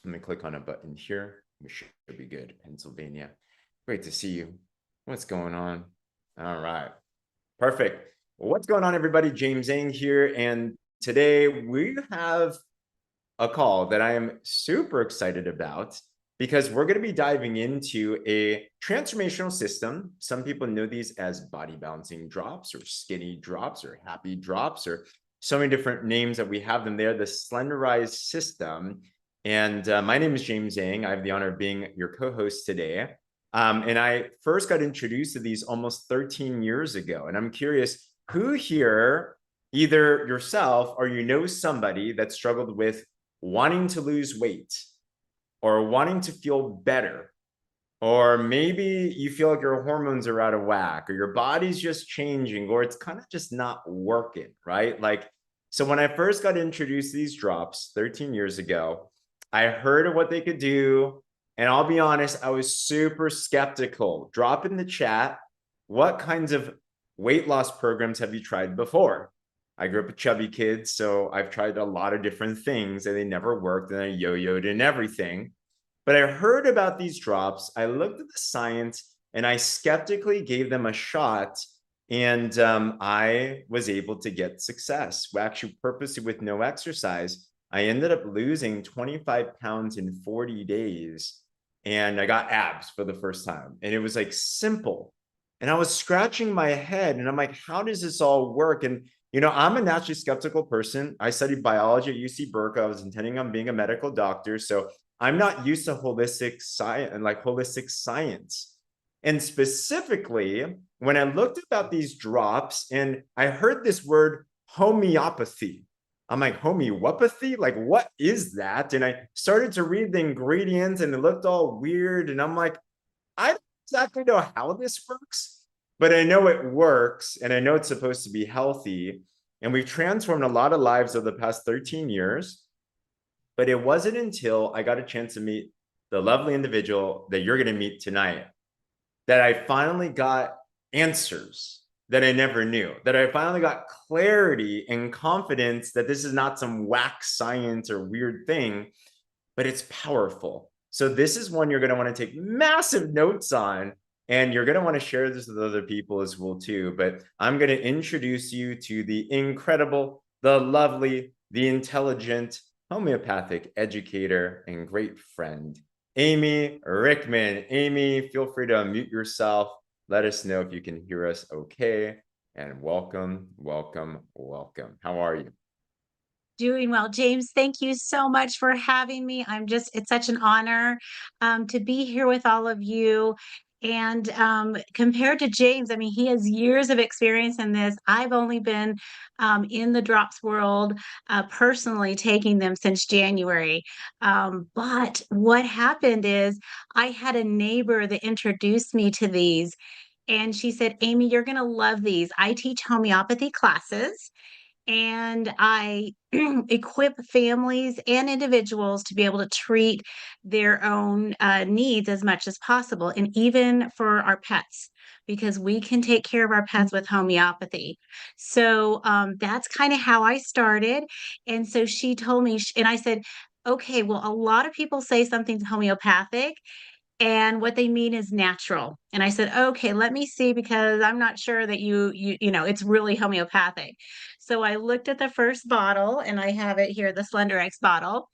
Let me click on a button here. We should be good. Pennsylvania. Great to see you. What's going on? All right. Perfect. Well, what's going on, everybody? James Zheng here. And today we have a call that I am super excited about because we're going to be diving into a transformational system. Some people know these as body balancing drops or skinny drops or happy drops or so many different names that we have them there. The Slenderiiz system. And my name is James Zheng. I have the honor of being your co-host today. And I first got introduced to these almost 13 years ago. And I'm curious, who here, either yourself or you know somebody that struggled with wanting to lose weight or wanting to feel better, or maybe you feel like your hormones are out of whack or your body's just changing or it's kind of just not working, right? Like, so when I first got introduced to these drops 13 years ago, I heard of what they could do. And I'll be honest, I was super skeptical. Drop in the chat, what kinds of weight loss programs have you tried before? I grew up a chubby kid, so I've tried a lot of different things and they never worked, and I yo-yoed and everything. But I heard about these drops, I looked at the science, and I skeptically gave them a shot, and I was able to get success. Well, actually, purposely with no exercise, I ended up losing 25 pounds in 40 days, and I got abs for the first time. And it was like simple. And I was scratching my head, and I'm like, how does this all work? And you know, I'm a naturally skeptical person. I studied biology at UC Berkeley. I was intending on being a medical doctor. So I'm not used to holistic science. And specifically, when I looked about these drops and I heard this word homeopathy, I'm like, homeopathy? Like, what is that? And I started to read the ingredients and it looked all weird. And I'm like, I don't exactly know how this works, but I know it works and I know it's supposed to be healthy. And we've transformed a lot of lives over the past 13 years. But it wasn't until I got a chance to meet the lovely individual that you're going to meet tonight that I finally got answers that I never knew, that I finally got clarity and confidence that this is not some whack science or weird thing, but it's powerful. So this is one you're going to want to take massive notes on, and you're going to want to share this with other people as well too. But I'm going to introduce you to the incredible, the lovely, the intelligent homeopathic educator and great friend, Amy Rickman. Amy, feel free to unmute yourself. Let us know if you can hear us okay. And welcome, welcome, welcome. How are you? Doing well. James, thank you so much for having me. It's such an honor to be here with all of you. And compared to James, I mean, he has years of experience in this. I've only been in the drops world personally taking them since January. But what happened is I had a neighbor that introduced me to these. And she said, Amy, you're going to love these. I teach homeopathy classes and I equip families and individuals to be able to treat their own needs as much as possible, and even for our pets, because we can take care of our pets with homeopathy. So that's kind of how I started. And so she told me, and I said, okay, well, a lot of people say something's homeopathic and what they mean is natural. And I said, okay, let me see, because I'm not sure that it's really homeopathic. So I looked at the first bottle, and I have it here, the Slenderiiz bottle.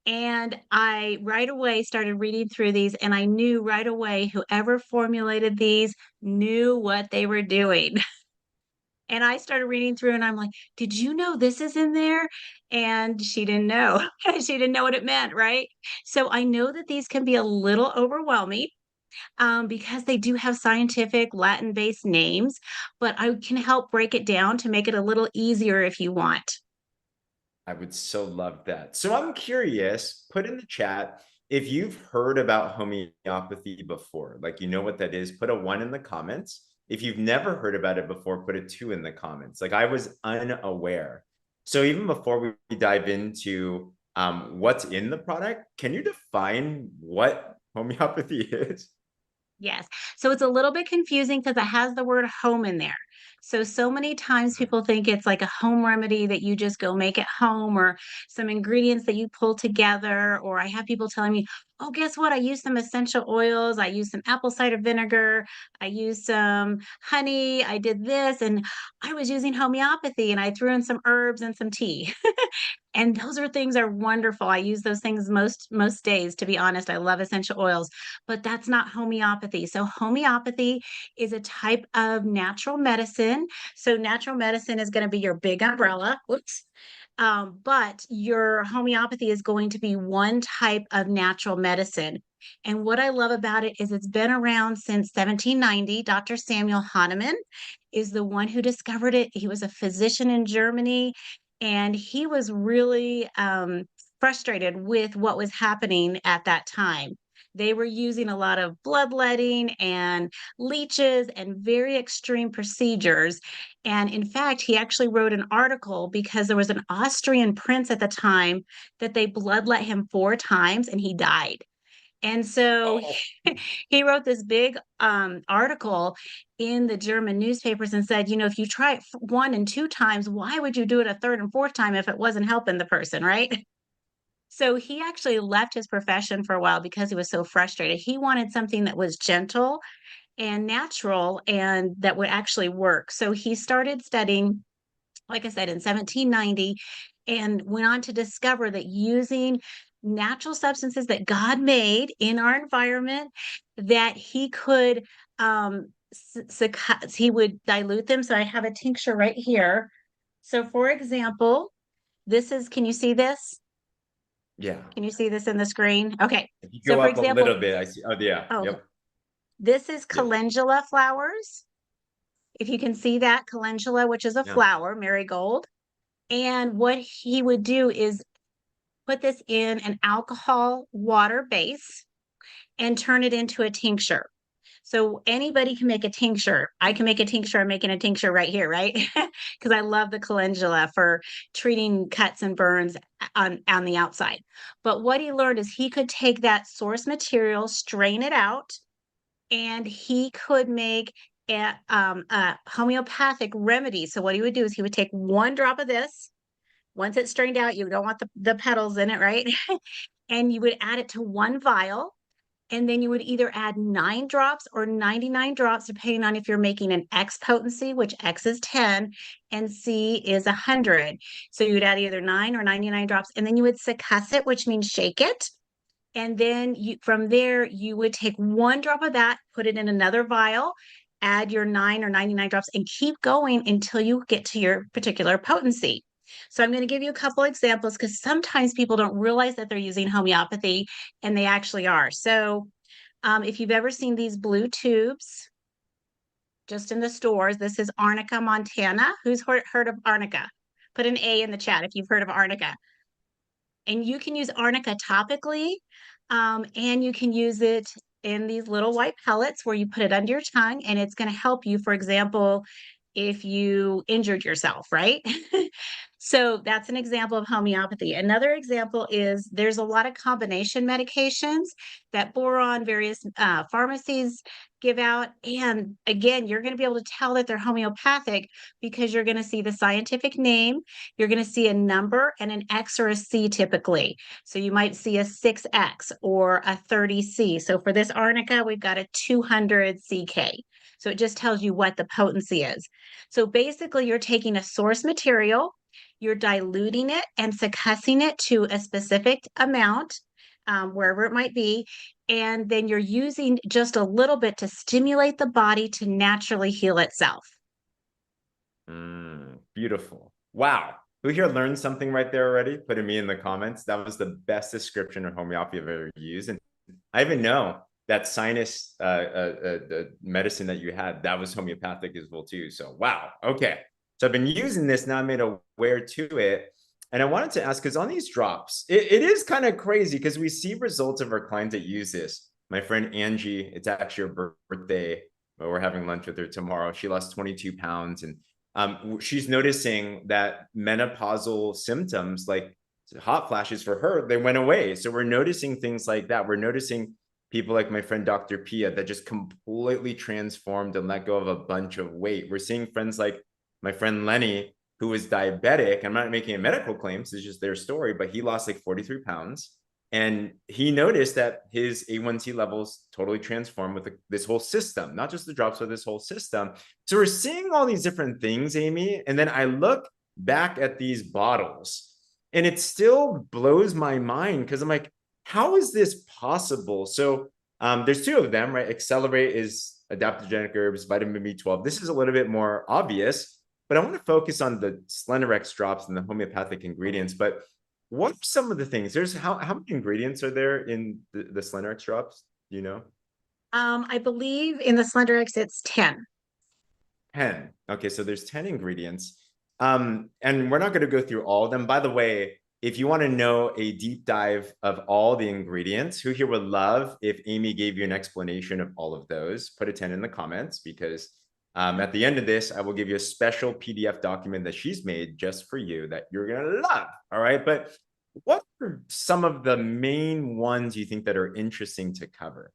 And I right away started reading through these, and I knew right away whoever formulated these knew what they were doing. And I started reading through and I'm like, "Did you know this is in there?" And she didn't know. She didn't know what it meant, right? So I know that these can be a little overwhelming, because they do have scientific Latin-based names, but I can help break it down to make it a little easier if you want. I would so love that. So I'm curious, put in the chat if you've heard about homeopathy before, like you know what that is, put a 1 in the comments. If you've never heard about it before, put a 2 in the comments. Like I was unaware. So even before we dive into what's in the product, can you define what homeopathy is? Yes. So it's a little bit confusing because it has the word home in there. So many times people think it's like a home remedy that you just go make at home, or some ingredients that you pull together. Or I have people telling me, oh, guess what? I use some essential oils. I use some apple cider vinegar. I use some honey. I did this. And I was using homeopathy and I threw in some herbs and some tea. And those are things are wonderful. I use those things most days, to be honest. I love essential oils, but that's not homeopathy. So homeopathy is a type of natural medicine. So natural medicine is going to be your big umbrella. Whoops. But your homeopathy is going to be one type of natural medicine. And what I love about it is it's been around since 1790. Dr. Samuel Hahnemann is the one who discovered it. He was a physician in Germany, and he was really frustrated with what was happening at that time. They were using a lot of bloodletting and leeches and very extreme procedures. And in fact, he actually wrote an article because there was an Austrian prince at the time that they bloodlet him 4 times and he died. And so Oh, he wrote this big article in the German newspapers and said, if you try it 1 and 2 times, why would you do it a third and fourth time if it wasn't helping the person, right? So he actually left his profession for a while because he was so frustrated. He wanted something that was gentle and natural and that would actually work. So he started studying, like I said, in 1790, and went on to discover that using natural substances that God made in our environment, that he could he would dilute them. So I have a tincture right here. So for example, this is, can you see this? yeah. Can you see this in the screen? Okay. If you So go for up a example, little bit, I see. Oh, yeah. oh, Yep. this is Yep. calendula flowers. If you can see that, calendula, which is a Yeah. flower, marigold. And what he would do is put this in an alcohol water base and turn it into a tincture. So anybody can make a tincture. I can make a tincture. I'm making a tincture right here, right? Because I love the calendula for treating cuts and burns on the outside. But what he learned is he could take that source material, strain it out, and he could make a homeopathic remedy. So what he would do is he would take 1 drop of this. Once it's strained out, you don't want the petals in it, right? And you would add it to 1 vial, and then you would either add 9 drops or 99 drops, depending on if you're making an X potency, which X is 10 and C is 100. So you would add either 9 or 99 drops, and then you would succuss it, which means shake it. And then from there, you would take 1 drop of that, put it in another vial, add your 9 or 99 drops, and keep going until you get to your particular potency. So I'm going to give you a couple examples because sometimes people don't realize that they're using homeopathy, and they actually are. So if you've ever seen these blue tubes just in the stores, this is Arnica montana. Who's heard of Arnica? Put an A in the chat if you've heard of Arnica. And you can use arnica topically, and you can use it in these little white pellets where you put it under your tongue, and it's going to help you, for example, if you injured yourself, right? So that's an example of homeopathy. Another example is there's a lot of combination medications that boron various pharmacies give out. And again, you're going to be able to tell that they're homeopathic because you're going to see the scientific name, you're going to see a number and an X or a C typically. So you might see a 6X or a 30C. So for this arnica, we've got a 200 CK. So it just tells you what the potency is. So basically, you're taking a source material, you're diluting it and succussing it to a specific amount, wherever it might be. And then you're using just a little bit to stimulate the body to naturally heal itself. Beautiful. Wow. Who here learned something right there already? Put it me in the comments. That was the best description of homeopathy I've ever used. And I even know that sinus medicine that you had, that was homeopathic as well too. So wow. Okay. So I've been using this now. I made aware to it. And I wanted to ask, because on these drops, it is kind of crazy because we see results of our clients that use this. My friend Angie, it's actually her birthday, but we're having lunch with her tomorrow. She lost 22 pounds, and she's noticing that menopausal symptoms like hot flashes for her, they went away. So we're noticing things like that. We're noticing people like my friend Dr. Pia that just completely transformed and let go of a bunch of weight. We're seeing friends like my friend Lenny, who was diabetic. I'm not making a medical claims, it's just their story, but he lost like 43 pounds. And he noticed that his A1C levels totally transformed with this whole system, not just the drops, but this whole system. So we're seeing all these different things, Amy. And then I look back at these bottles and it still blows my mind because I'm like, how is this possible? So there's two of them, right? Accelerate is adaptogenic herbs, vitamin B12. This is a little bit more obvious, but I want to focus on the Slenderiiz drops and the homeopathic ingredients. But what are some of the things? There's how many ingredients are there in the Slenderiiz drops? Do you know? I believe in the Slenderiiz it's 10. 10. Okay, so there's 10 ingredients. And we're not going to go through all of them. By the way, if you want to know a deep dive of all the ingredients, who here would love if Amy gave you an explanation of all of those? Put a 10 in the comments because at the end of this, I will give you a special PDF document that she's made just for you that you're going to love. All right. But what are some of the main ones you think that are interesting to cover?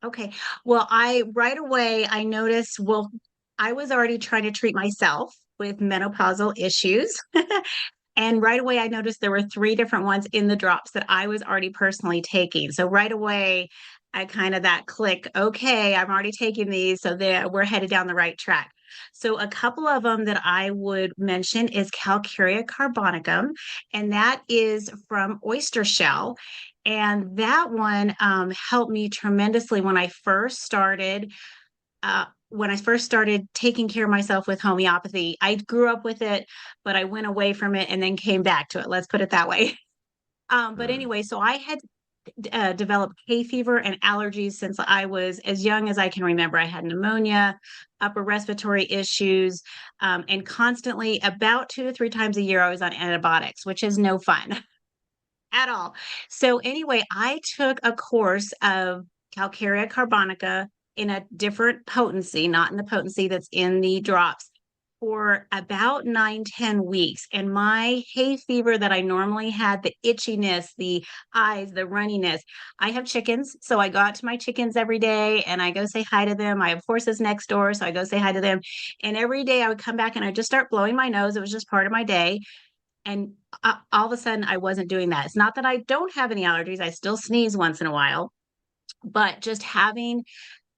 Okay. Well, right away I noticed, well, I was already trying to treat myself with menopausal issues. And right away, I noticed there were three different ones in the drops that I was already personally taking. So right away, I kind of that click, okay, I'm already taking these. So we're headed down the right track. So a couple of them that I would mention is Calcaria Carbonica, and that is from oyster shell. And that one helped me tremendously when I first started taking care of myself with homeopathy. I grew up with it, but I went away from it and then came back to it. Let's put it that way. But Hmm. anyway, so I had developed hay fever and allergies since I was as young as I can remember. I had pneumonia, upper respiratory issues, and constantly, about 2 to 3 times a year, I was on antibiotics, which is no fun at all. So anyway, I took a course of Calcaria Carbonica in a different potency, not in the potency that's in the drops, for about 9, 10 weeks. And my hay fever that I normally had, the itchiness, the eyes, the runniness. I have chickens, so I go out to my chickens every day and I go say hi to them. I have horses next door, so I go say hi to them. And every day I would come back and I just start blowing my nose. It was just part of my day. And all of a sudden, I wasn't doing that. It's not that I don't have any allergies. I still sneeze once in a while, but just having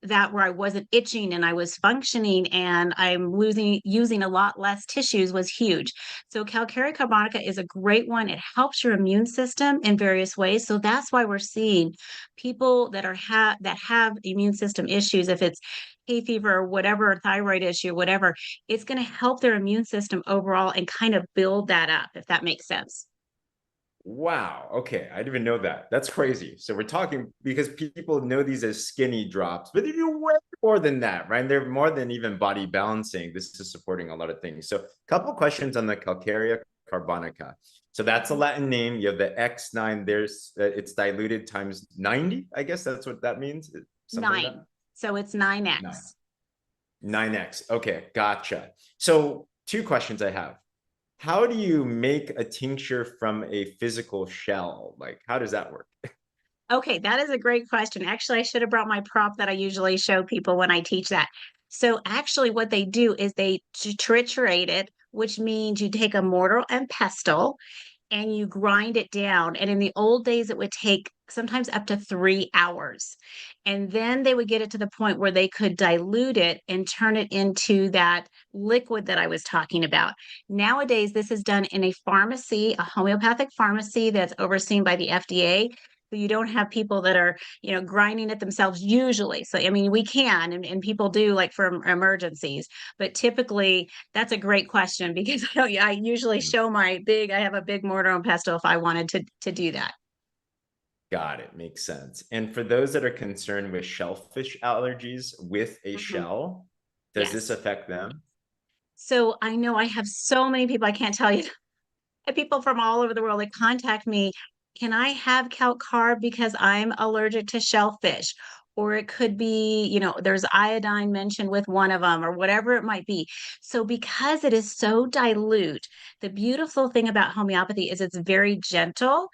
that where I wasn't itching and I was functioning and I'm using a lot less tissues was huge. So Calcaria carbonica is a great one. It helps your immune system in various ways. So that's why we're seeing people that that have immune system issues, if it's hay fever or whatever, thyroid issue, whatever, it's going to help their immune system overall and kind of build that up, if that makes sense. Wow. Okay. I didn't even know that. That's crazy. So we're talking because people know these as skinny drops, but they do way more than that, right? They're more than even body balancing. This is supporting a lot of things. So a couple questions on the Calcaria carbonica. So that's a Latin name. You have the X9. There's it's diluted times 90. I guess that's what that means. Something like that. Nine. So it's Nine. 9x. 9X. Okay. Gotcha. So two questions I have. How do you make a tincture from a physical shell? Like, how does that work? Okay, that is a great question. Actually, I should have brought my prop that I usually show people when I teach that. So actually what they do is they triturate it, which means you take a mortar and pestle and you grind it down. And in the old days, it would take sometimes up to 3 hours. And then they would get it to the point where they could dilute it and turn it into that liquid that I was talking about. Nowadays, this is done in a pharmacy, a homeopathic pharmacy that's overseen by the FDA. So you don't have people that are, grinding it themselves usually. So, I mean, we can, and people do like for emergencies, but typically that's a great question because I usually Mm, show I have a big mortar and pestle if I wanted to do that. got it. Makes sense. And for those that are concerned with shellfish allergies with a Mhm. shell, does this Yes. affect them? So I know I have so many people, I can't tell you, people from all over the world that contact me. Can I have calc carb because I'm allergic to shellfish? or it could be, there's iodine mentioned with one of them, or whatever it might be. So, because it is so dilute, the beautiful thing about homeopathy is it's very gentle,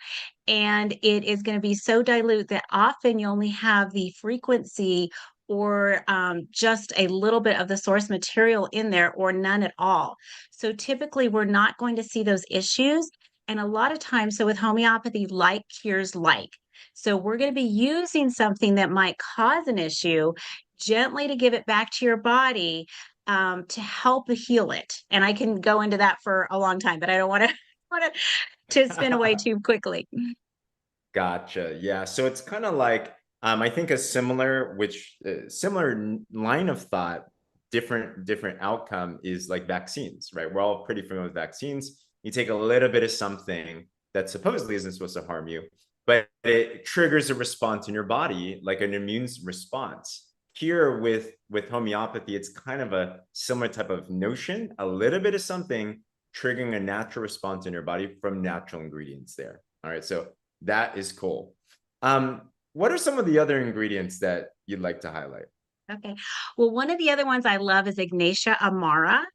and it is going to be so dilute that often you only have the frequency or just a little bit of the source material in there, or none at all. So, typically, we're not going to see those issues. And a lot of times, so with homeopathy, like cures like. So we're going to be using something that might cause an issue gently to give it back to your body, to help heal it. And I can go into that for a long time, but I don't want to want to spin away too quickly. Gotcha. Yeah. So it's kind of like, I think a similar, line of thought, different outcome is like vaccines, right? We're all pretty familiar with vaccines. You take a little bit of something that supposedly isn't supposed to harm you, but it triggers a response in your body, like an immune response. Here with homeopathy, it's kind of a similar type of notion, a little bit of something triggering a natural response in your body from natural ingredients there. All right. So that is cool. What are some of the other ingredients that you'd like to highlight? Okay. Well, one of the other ones I love is Ignatia Amara.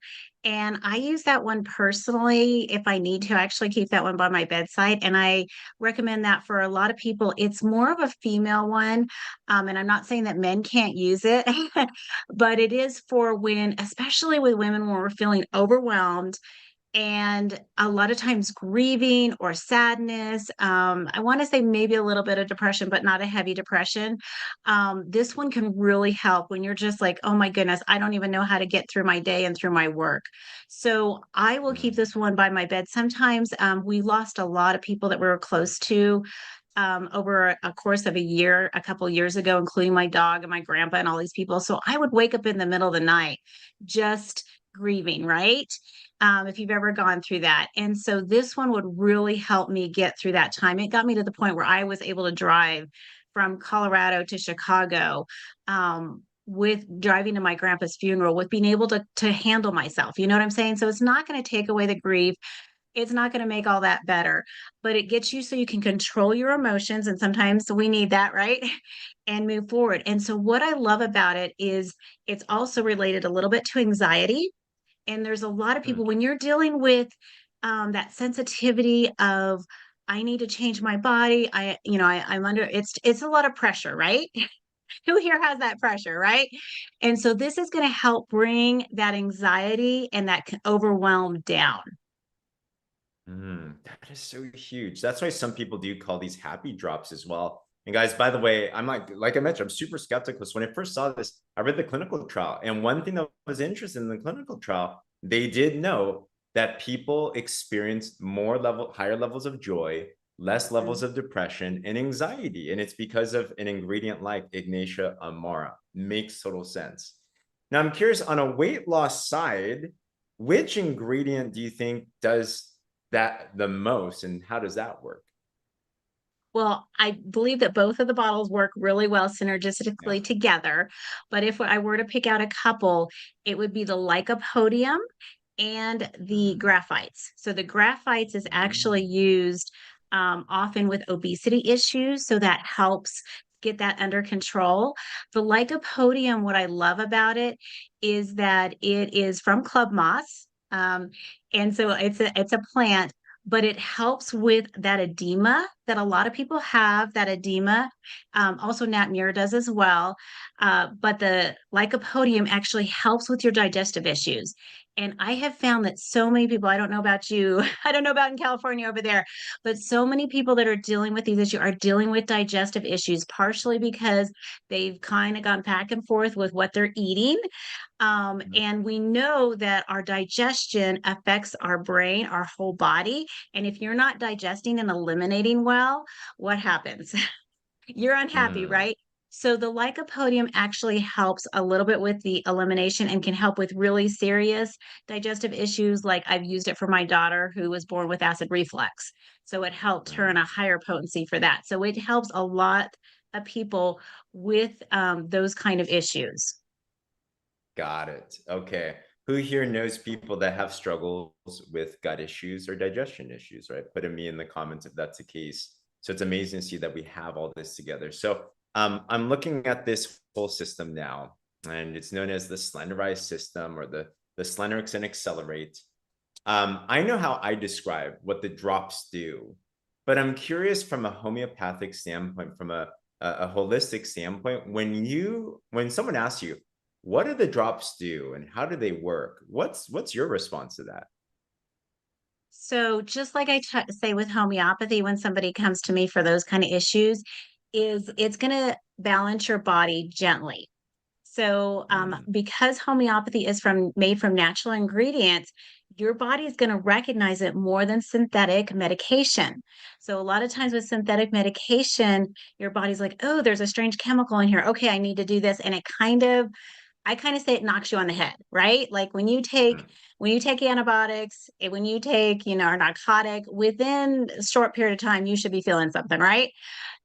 And I use that one personally if I need to. I actually keep that one by my bedside. And I recommend that for a lot of people. It's more of a female one. And I'm not saying that men can't use it, but it is for when, especially with women, when we're feeling overwhelmed and a lot of times grieving or sadness. I want to say maybe a little bit of depression, but not a heavy depression. This one can really help when you're just like, oh my goodness, I don't even know how to get through my day and through my work. So I will keep Mm, this one by my bed. Sometimes we lost a lot of people that we were close to, over a course of a year, a couple years ago, including my dog and my grandpa and all these people. So I would wake up in the middle of the night just grieving, right? If you've ever gone through that. And so this one would really help me get through that time. It got me to the point where I was able to drive from Colorado to Chicago, with driving to my grandpa's funeral, with being able to handle myself. You know what I'm saying? So it's not going to take away the grief. It's not going to make all that better, but it gets you so you can control your emotions. And sometimes we need that, right? And move forward. And so, what I love about it is it's also related a little bit to anxiety. And there's a lot of mm, people when you're dealing with that sensitivity of, I need to change my body. I'm under, it's a lot of pressure, right? Who here has that pressure, right? And so this is going to help bring that anxiety and that overwhelm down. that is so huge. That's why some people do call these happy drops as well. And guys, by the way, I'm like I mentioned, I'm super skeptical. So when I first saw this, I read the clinical trial. And one thing that was interesting in the clinical trial, they did know that people experienced higher levels of joy, less levels of depression and anxiety. And it's because of an ingredient like Ignatia Amara. Makes total sense. Now, I'm curious on a weight loss side, which ingredient do you think does that the most, and how does that work? Well, I believe that both of the bottles work really well Yeah. synergistically together. But if I were to pick out a couple, it would be the Lycopodium and the Mm, graphites. So the graphites is actually mm, used often with obesity issues. So that helps get that under control. The Lycopodium, what I love about it is that it is from club moss. And so it's a plant, but it helps with that edema that a lot of people have, that edema. Also, Nat Muir does as well. But the Lycopodium actually helps with your digestive issues. And I have found that so many people, I don't know about you, I don't know about in California over there, but so many people that are dealing with these issues are dealing with digestive issues, partially because they've kind of gone back and forth with what they're eating. mm, And we know that our digestion affects our brain, our whole body. And if you're not digesting and eliminating well, what happens? You're unhappy, mm. right? So the Lycopodium actually helps a little bit with the elimination and can help with really serious digestive issues. Like I've used it for my daughter who was born with acid reflux. So it helped her in a higher potency for that. So it helps a lot of people with those kind of issues. Got it. Okay. Who here knows people that have struggles with gut issues or digestion issues, right? Put a me in the comments if that's the case. So it's amazing to see that we have all this together. So I'm looking at this whole system now, and it's known as the Slenderiiz system, or the Slenderiiz and Accelerate. I know how I describe what the drops do, but I'm curious from a homeopathic standpoint, from a holistic standpoint, when someone asks you, what do the drops do and how do they work? What's your response to that? So just like say with homeopathy, when somebody comes to me for those kind of issues, is it's going to balance your body gently. So, Mm, because homeopathy is made from natural ingredients, your body is going to recognize it more than synthetic medication. So, a lot of times with synthetic medication, your body's like, "Oh, there's a strange chemical in here. Okay, I need to do this," and I kind of say it knocks you on the head, right? Like mm, when you take antibiotics, when you take, a narcotic, within a short period of time, you should be feeling something, right?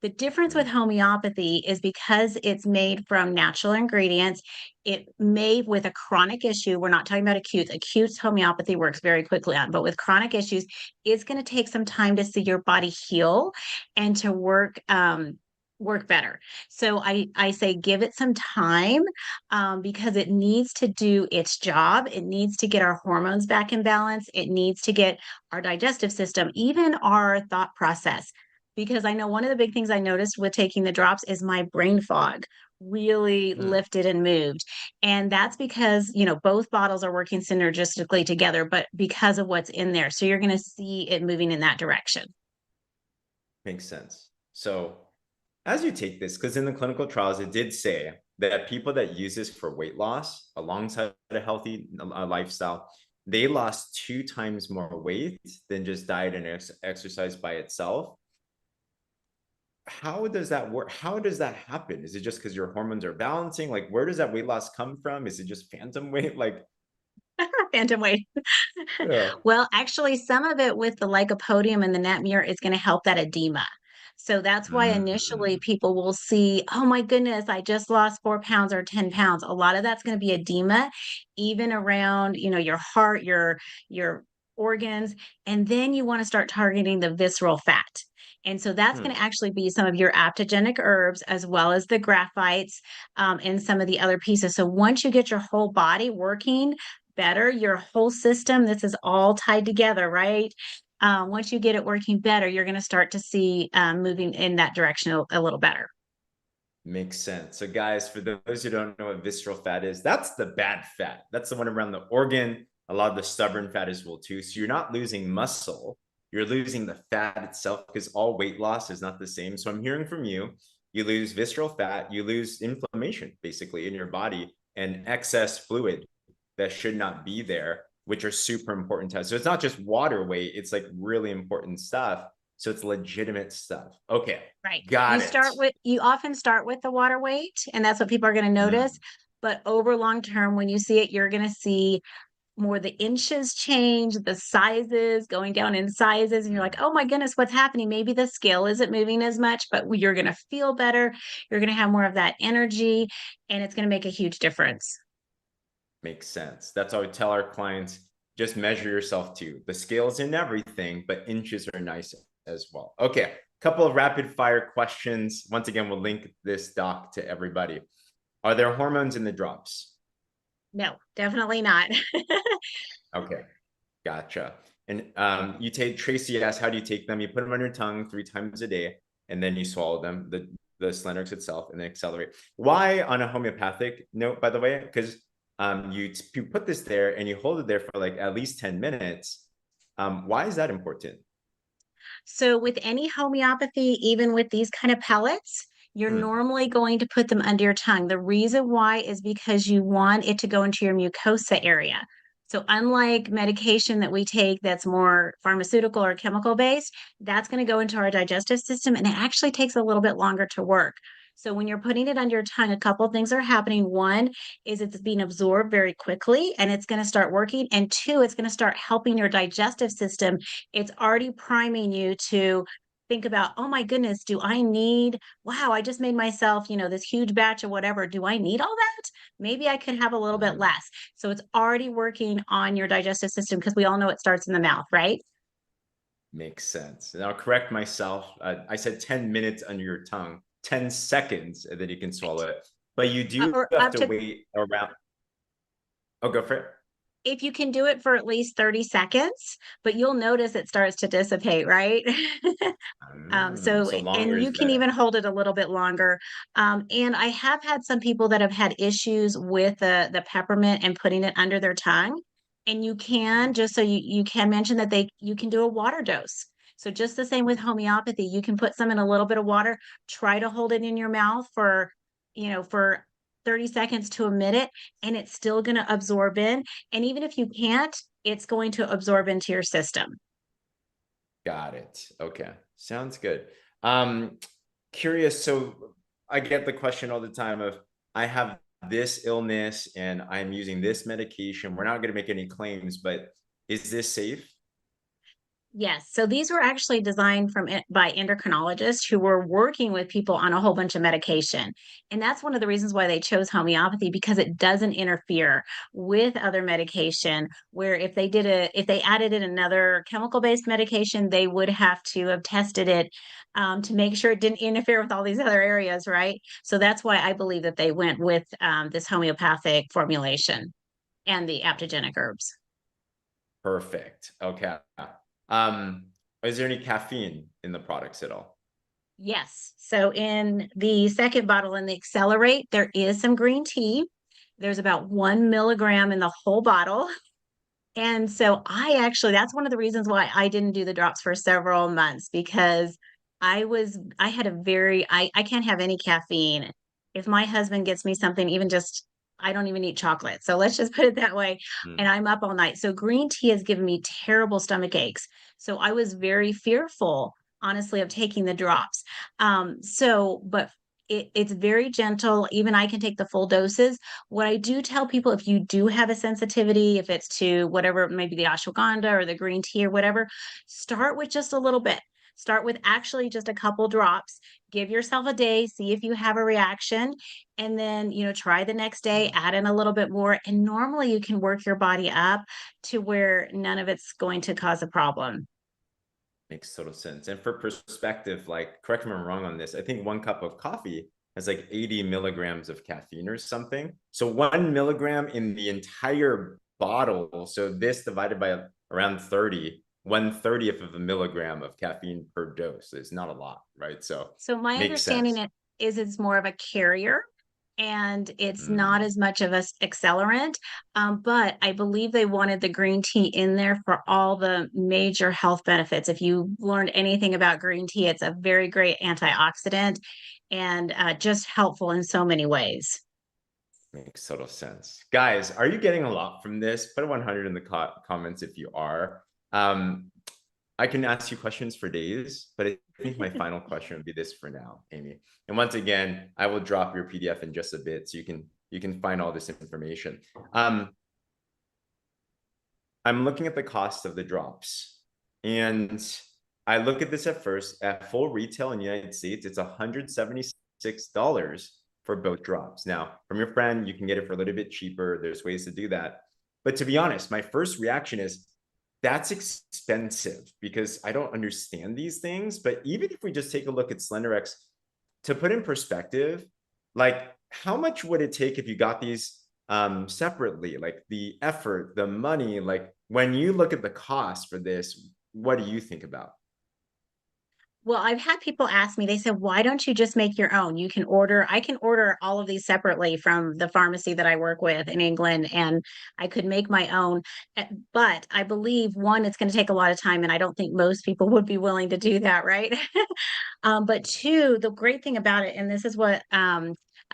The difference with mm, homeopathy is because it's made from natural ingredients, it may with a chronic issue, we're not talking about acute. Acute homeopathy works very quickly on, but with chronic issues, it's going to take some time to see your body heal and to work better. So I say give it some time because it needs to do its job. It needs to get our hormones back in balance. It needs to get our digestive system, even our thought process. Because I know one of the big things I noticed with taking the drops is my brain fog really mm. lifted and moved. And that's because, both bottles are working synergistically together, but because of what's in there. So you're going to see it moving in that direction. Makes sense. So as you take this, because in the clinical trials, it did say that people that use this for weight loss alongside a healthy lifestyle, they lost 2 times more weight than just diet and exercise by itself. How does that work? How does that happen? Is it just because your hormones are balancing? Like, where does that weight loss come from? Is it just phantom weight? Like, Phantom weight. yeah. Well, actually, some of it with the Lycopodium and the net mirror is going to help that edema. So that's why initially Mm, people will see, oh my goodness, I just lost 4 pounds or 10 pounds. A lot of that's going to be edema, even around, your heart, your organs. And then you want to start targeting the visceral fat. And so that's going hmm, to actually be some of your aptogenic herbs as well as the graphites and some of the other pieces. So once you get your whole body working, better, your whole system, this is all tied together, right? Once you get it working better, you're going to start to see moving in that direction a little better. makes sense. So, guys, for those who don't know what visceral fat is, that's the bad fat. That's the one around the organ. A lot of the stubborn fat as well too. So you're not losing muscle, you're losing the fat itself, because all weight loss is not the same. So I'm hearing from you, you lose visceral fat, you lose inflammation basically in your body, and excess fluid that should not be there, which are super important to us. So it's not just water weight, it's like really important stuff. So it's legitimate stuff. Okay, Right. got it. You often start with the water weight, and that's what people are going to notice. Mm, But over long term, when you see it, you're going to see more the inches change, the sizes going down in sizes, and you're like, mm. oh my goodness, what's happening? Maybe the scale isn't moving as much, but you're going to feel better. You're going to have more of that energy, and it's going to make a huge difference. Makes sense. That's how we tell our clients, just measure yourself too. The scale's in everything, but inches are nice as well. Okay, couple of rapid fire questions. Once again, we'll link this doc to everybody. Are there hormones in the drops? No, definitely not. Okay, gotcha. And you take Tracy asked, how do you take them? You put them on your tongue 3 times a day, and then you swallow them, the Slenderiiz itself, and then accelerate. Why on a homeopathic note, by the way? Because you put this there and you hold it there for like at least 10 minutes. Why is that important? So with any homeopathy, even with these kind of pellets, you're Hmm, normally going to put them under your tongue. The reason why is because you want it to go into your mucosa area. So unlike medication that we take that's more pharmaceutical or chemical based, that's going to go into our digestive system and it actually takes a little bit longer to work. So when you're putting it under your tongue, a couple of things are happening. One is it's being absorbed very quickly and it's going to start working. And two, it's going to start helping your digestive system. It's already priming you to think about, oh my goodness, do I need, wow, I just made myself, this huge batch of whatever. Do I need all that? Maybe I could have a little bit hmm. less. So it's already working on your digestive system because we all know it starts in the mouth, right? Makes sense. And I'll correct myself. I said 10 minutes under your tongue. 10 seconds and then you can swallow it. But you do or have up to to, wait around. Oh, go for it. if you can do it for at least 30 seconds, but you'll notice it starts to dissipate, right? So longer And you is can better. even hold it a little bit longer. And I have had some people that have had issues with the peppermint and putting it under their tongue. And you can, Mhm. just so you can mention that you can do a water dose. So just the same with homeopathy, you can put some in a little bit of water, try to hold it in your mouth for 30 seconds to a minute, and it's still going to absorb in. And even if you can't, it's going to absorb into your system. Got it. Okay. Sounds good. Um, Curious. So I get the question all the time of, I have this illness and I'm using this medication. We're not going to make any claims, but is this safe? Yes. So these were actually designed by endocrinologists who were working with people on a whole bunch of medication. And that's one of the reasons why they chose homeopathy, because it doesn't interfere with other medication, where if they added in another chemical based medication, they would have to have tested it to make sure it didn't interfere with all these other areas, right? So that's why I believe that they went with this homeopathic formulation and the aptogenic herbs. Perfect. Okay. Um, is there any caffeine in the products at all? Yes. So in the second bottle in the Accelerate, there is some green tea. There's about 1 milligram in the whole bottle. And so that's one of the reasons why I didn't do the drops for several months, because I had I can't have any caffeine. If my husband gets me something, I don't even eat chocolate. So let's just put it that way. Hmm. And I'm up all night. So green tea has given me terrible stomach aches. So I was very fearful, honestly, of taking the drops. But it's very gentle. Even I can take the full doses. What I do tell people, if you do have a sensitivity, if it's to whatever, maybe the ashwagandha or the green tea or whatever, start with just a little bit. Start with actually just a couple drops. Give yourself a day, see if you have a reaction, and then, try the next day, add in a little bit more. And normally you can work your body up to where none of it's going to cause a problem. Makes total sense. And for perspective, like, correct me if I'm wrong on this, I think 1 cup of coffee has like 80 milligrams of caffeine or something. So 1 milligram in the entire bottle. So this divided by around 30, 1/30th of a milligram of caffeine per dose is not a lot, right? So So my makes understanding sense. it's more of a carrier, and it's not Mm, as much of a accelerant. But I believe they wanted the green tea in there for all the major health benefits. If you learned anything about green tea, it's a very great antioxidant and just helpful in so many ways. makes total sense. Guys, are you getting a lot from this? Put a 100 in the comments if you are. Um, I can ask you questions for days, but I think my final question would be this for now, Amy. And once again, I will drop your PDF in just a bit so you can find all this information. I'm looking at the cost of the drops, and I look at this at first at full retail in the United States, it's $176 for both drops. Now, from your friend, you can get it for a little bit cheaper. There's ways to do that. But to be honest, my first reaction is, that's expensive because I don't understand these things. But even if we just take a look at Slenderiiz, to put in perspective, like, how much would it take if you got these separately? Like the effort, the money, like when you look at the cost for this, what do you think about? Well, I've had people ask me, they said, why don't you just make your own? I can order all of these separately from the pharmacy that I work with in England, and I could make my own. But I believe, one, it's going to take a lot of time, and I don't think most people would be willing to do that, right? But two, the great thing about it, and this is what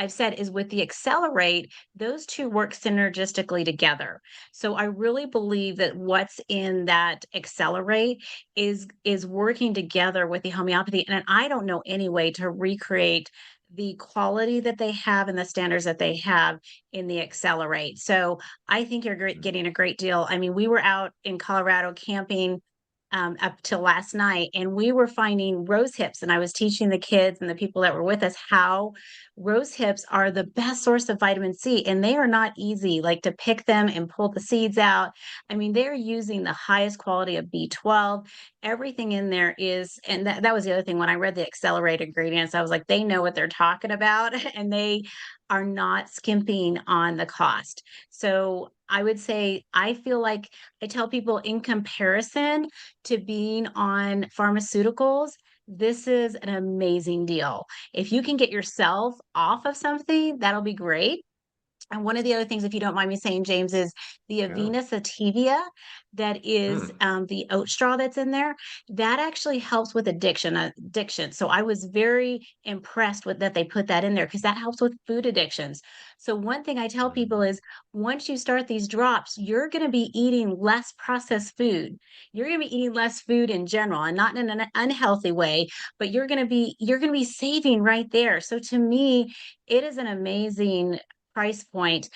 I've said, is with the Accelerate, those two work synergistically together. So I really believe that what's in that Accelerate is working together with the homeopathy. And I don't know any way to recreate the quality that they have and the standards that they have in the Accelerate. So I think you're getting a great deal. I mean, we were out in Colorado camping up till last night, and we were finding rose hips, and I was teaching the kids and the people that were with us how rose hips are the best source of vitamin C, and they are not easy, like, to pick them and pull the seeds out. I mean, they're using the highest quality of B12. Everything in there is, and that was the other thing when I read the accelerated ingredients, I was like, they know what they're talking about, and they are not skimping on the cost. So I would say I feel like I tell people in comparison to being on pharmaceuticals, this is an amazing deal. If you can get yourself off of something, that'll be great. And one of the other things, if you don't mind me saying, James, is the Yeah. Avena sativia, that is Mm, the oat straw that's in there. That actually helps with addiction. So I was very impressed with that they put that in there because that helps with food addictions. So one thing I tell people mm, is once you start these drops, you're going to be eating less processed food. You're going to be eating less food in general, and not in an unhealthy way, but you're going to be saving right there. So to me, it is an amazing price point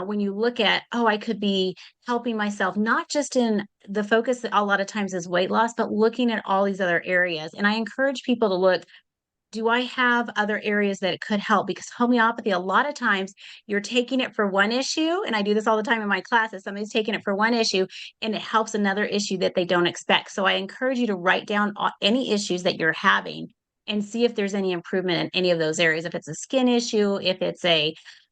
when you look at, oh, I could be helping myself, not just in the focus that a lot of times is weight loss, but looking at all these other areas. And I encourage people to look, do I have other areas that it could help? Because homeopathy, a lot of times you're taking it for one issue. And I do this all the time in my classes. Somebody's taking it for one issue and it helps another issue that they don't expect. So I encourage you to write down any issues that you're having and see if there's any improvement in any of those areas. If it's a skin issue, if it's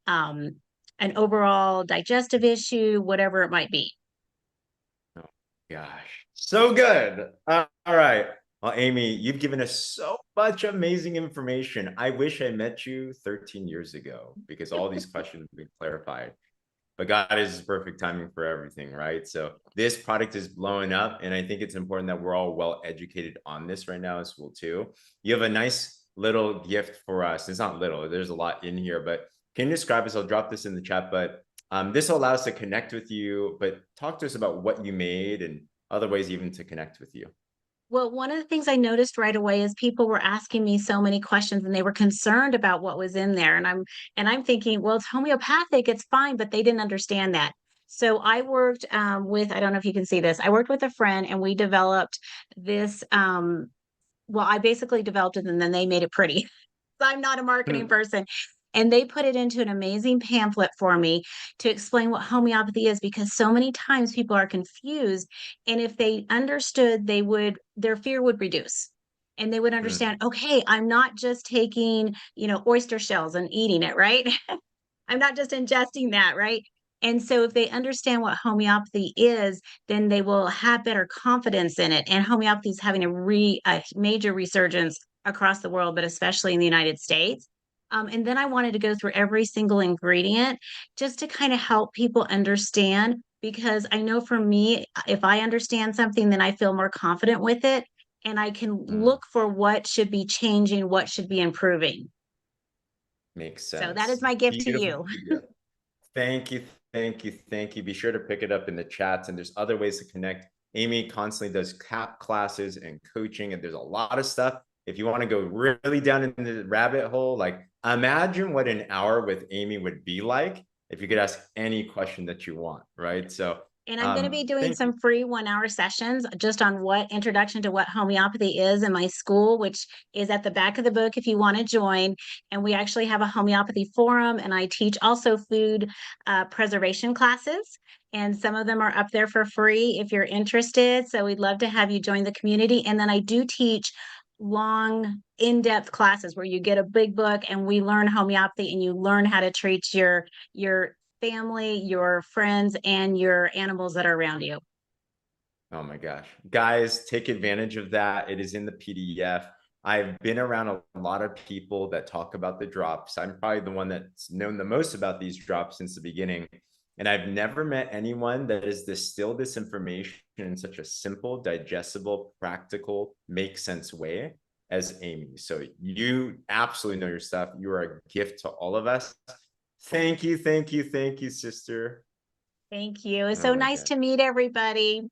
um, an overall digestive issue, whatever it might be. oh gosh, so good. All right. Well, Amy, you've given us so much amazing information. I wish I met you 13 years ago because all these questions have been clarified. But God is perfect timing for everything, right? So this product is blowing up, and I think it's important that we're all well educated on this right now as well too. You have a nice little gift for us. It's not little, there's a lot in here, but can you describe this? I'll drop this in the chat, but this will allow us to connect with you, but talk to us about what you made and other ways even to connect with you. Well, one of the things I noticed right away is people were asking me so many questions and they were concerned about what was in there. And I'm thinking, well, it's homeopathic, it's fine, but they didn't understand that. So I worked with, I don't know if you can see this. I worked with a friend and we developed this well, I basically developed it and then they made it pretty. I'm not a marketing Hmm, person. And they put it into an amazing pamphlet for me to explain what homeopathy is because so many times people are confused. And if they understood, their fear would reduce. And they would hmm, understand, okay, I'm not just taking, oyster shells and eating it, right? I'm not just ingesting that, right? And so if they understand what homeopathy is, then they will have better confidence in it. And homeopathy is having a major resurgence across the world, but especially in the United States. And then I wanted to go through every single ingredient just to kind of help people understand, because I know for me, if I understand something, then I feel more confident with it and I can hmm. look for what should be changing, what should be improving. Makes So that is sense. my gift to Beautiful you. PDF. Thank you, thank you, thank you. Be sure to pick it up in the chats, and there's other ways to connect. Amy constantly does CAP classes and coaching, and there's a lot of stuff. If you want to go really down into the rabbit hole, like imagine what an hour with Amy would be like if you could ask any question that you want, right? So, And I'm going to be doing thank you. some free 1 hour sessions just on what introduction to what homeopathy is in my school, which is at the back of the book if you want to join. And we actually have a homeopathy forum, and I teach also food preservation classes. And some of them are up there for free if you're interested. So we'd love to have you join the community. And then I do teach long, in-depth classes where you get a big book and we learn homeopathy and you learn how to treat your family, your friends, and your animals that are around you. Oh my gosh. Guys, take advantage of that. It is in the PDF. I've been around a lot of people that talk about the drops. I'm probably the one that's known the most about these drops since the beginning. And I've never met anyone that has distilled this information in such a simple, digestible, practical, make sense way as Amy. So you absolutely know your stuff. You are a gift to all of us. Thank you, thank you, thank you, sister. Thank you. It's Oh so my nice God. to meet everybody.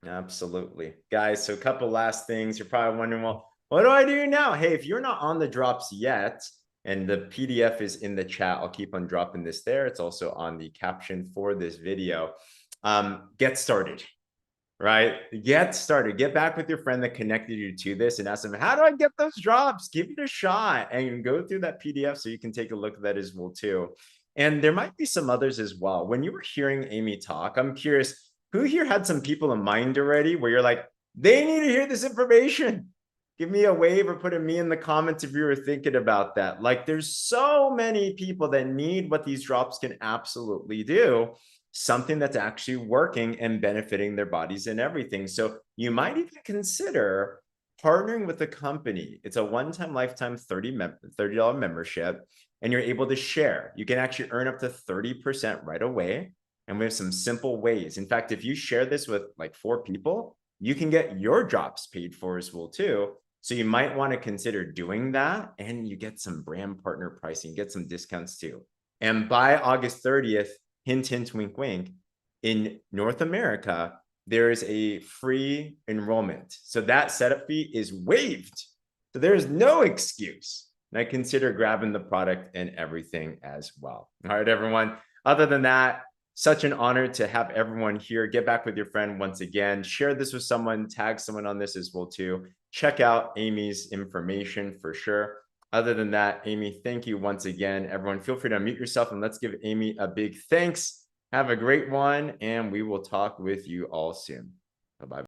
Absolutely. Guys, so a couple last things. You're probably wondering, well, what do I do now? Hey, if you're not on the drops yet, and the PDF is in the chat, I'll keep on dropping this there. It's also on the caption for this video. Get started. right? Get started. Get back with your friend that connected you to this and ask them, how do I get those drops? Give it a shot and go through that PDF so you can take a look at that as well too. And there might be some others as well. When you were hearing Amy talk, I'm curious, who here had some people in mind already where you're like, they need to hear this information? Give me a wave or put a me in the comments if you were thinking about that. Like, there's so many people that need what these drops can absolutely do, something that's actually working and benefiting their bodies and everything. So you might even consider partnering with a company. It's a one-time lifetime $30 membership, and you're able to share. You can actually earn up to 30% right away. And we have some simple ways. In fact, if you share this with like 4 people, you can get your drops paid for as well too. So you might want to consider doing that, and you get some brand partner pricing, get some discounts too. And by August 30th, hint, hint, wink, wink, in North America, there is a free enrollment. So that setup fee is waived. So there is no excuse. And I consider grabbing the product and everything as well. All right, everyone. Other than that, such an honor to have everyone here. Get back with your friend once again. Share this with someone. Tag someone on this as well too. Check out Amy's information for sure. Other than that, Amy, thank you once again. Everyone, feel free to unmute yourself and let's give Amy a big thanks. Have a great one, and we will talk with you all soon. Bye-bye.